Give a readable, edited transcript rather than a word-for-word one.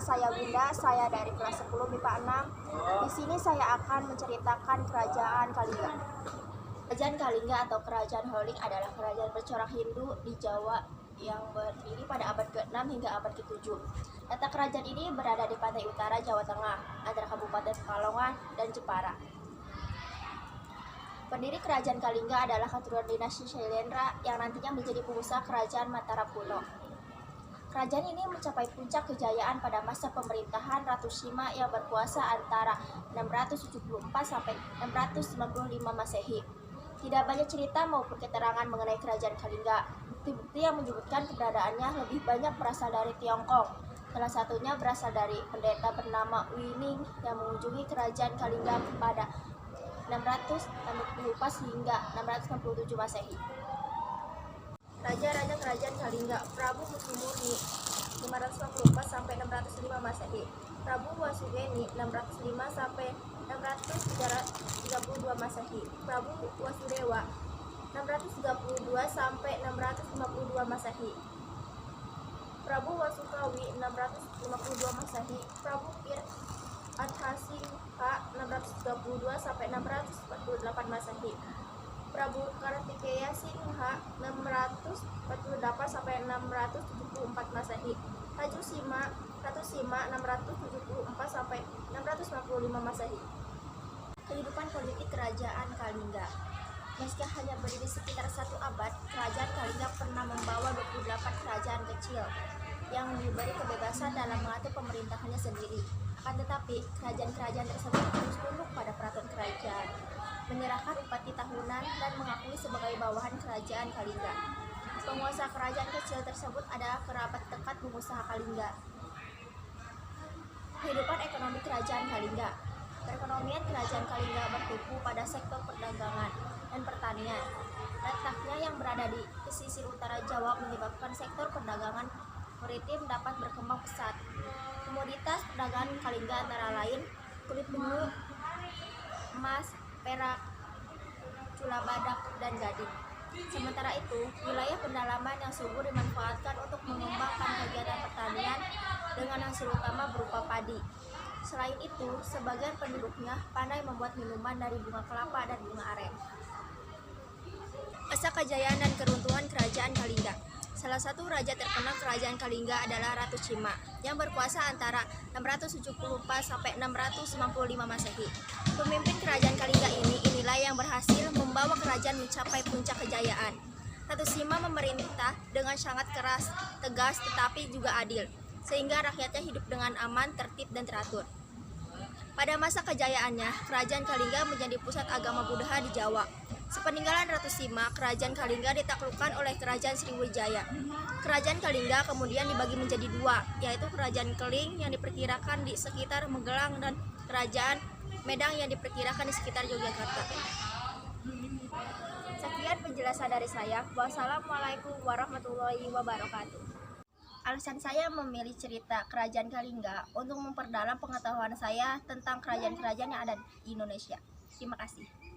saya Bunda, saya dari kelas 10 MIPA 6. Di sini saya akan menceritakan Kerajaan Kalingga. Kerajaan Kalingga atau Kerajaan Holling adalah kerajaan bercorak Hindu di Jawa yang berdiri pada abad ke-6 hingga abad ke-7. Letak kerajaan ini berada di pantai utara Jawa Tengah, antara Kabupaten Pekalongan dan Jepara. Pendiri Kerajaan Kalingga adalah keturunan dinasti Shailendra yang nantinya menjadi pengusaha Kerajaan Mataram kuno. Kerajaan ini mencapai puncak kejayaan pada masa pemerintahan Ratu Sima yang berkuasa antara 674 sampai 695 Masehi. Tidak banyak cerita maupun keterangan mengenai Kerajaan Kalingga. Bukti-bukti yang menyebutkan keberadaannya lebih banyak berasal dari Tiongkok. Salah satunya berasal dari pendeta bernama Wining yang mengunjungi Kerajaan Kalingga pada 664 hingga 667 Masehi. Raja-raja Kerajaan Kalingga: Prabu Mutumurni 554 sampai 605 Masehi, Prabu Wasugeni 605 sampai 632 Masehi, Prabu Wasudewa 632 sampai 652 Masehi, Prabu Wasukawi 652 Masehi, Prabu Kir Adhasingha 632 sampai 648 Masehi, Prabu Kartikeya Singha 648 sampai 674 Masehi, Ratu Sima 674 sampai 655 Masehi. Kehidupan politik Kerajaan Kalingga. Meski hanya berdiri sekitar 1 abad, Kerajaan Kalingga pernah membawa 28 kerajaan kecil yang diberi kebebasan dalam mengatur pemerintahannya sendiri. Akan tetapi, kerajaan-kerajaan tersebut harus tunduk pada peraturan kerajaan, menyerahkan upati tahunan, dan mengakui sebagai bawahan Kerajaan Kalingga. Penguasa kerajaan kecil tersebut adalah kerabat dekat pengusaha Kalingga. Kehidupan ekonomi Kerajaan Kalingga. Perekonomian Kerajaan Kalingga bertumpu pada sektor perdagangan dan pertanian. Letaknya yang berada di pesisir utara Jawa menyebabkan sektor perdagangan maritim dapat berkembang pesat. Komoditas perdagangan Kalingga antara lain kulit benur, emas, perak, cula badak, dan gading. Sementara itu, wilayah pendalaman yang subur dimanfaatkan untuk mengembangkan kegiatan pertanian dengan hasil utama berupa padi. Selain itu, sebagian penduduknya pandai membuat minuman dari bunga kelapa dan bunga aren. Masa kejayaan dan keruntuhan Kerajaan Kalingga. Salah satu raja terkenal Kerajaan Kalingga adalah Ratu Sima yang berkuasa antara 674 sampai 695 Masehi. Pemimpin Kerajaan Kalingga inilah yang berhasil membawa kerajaan mencapai puncak kejayaan. Ratu Sima memerintah dengan sangat keras, tegas, tetapi juga adil, sehingga rakyatnya hidup dengan aman, tertib, dan teratur. Pada masa kejayaannya, Kerajaan Kalingga menjadi pusat agama Buddha di Jawa. Sepeninggalan Ratu Sima, Kerajaan Kalingga ditaklukkan oleh Kerajaan Sriwijaya. Kerajaan Kalingga kemudian dibagi menjadi 2, yaitu Kerajaan Keling yang diperkirakan di sekitar Magelang dan Kerajaan Medang yang diperkirakan di sekitar Yogyakarta. Sekian penjelasan dari saya. Wassalamualaikum warahmatullahi wabarakatuh. Alasan saya memilih cerita Kerajaan Kalingga untuk memperdalam pengetahuan saya tentang kerajaan-kerajaan yang ada di Indonesia. Terima kasih.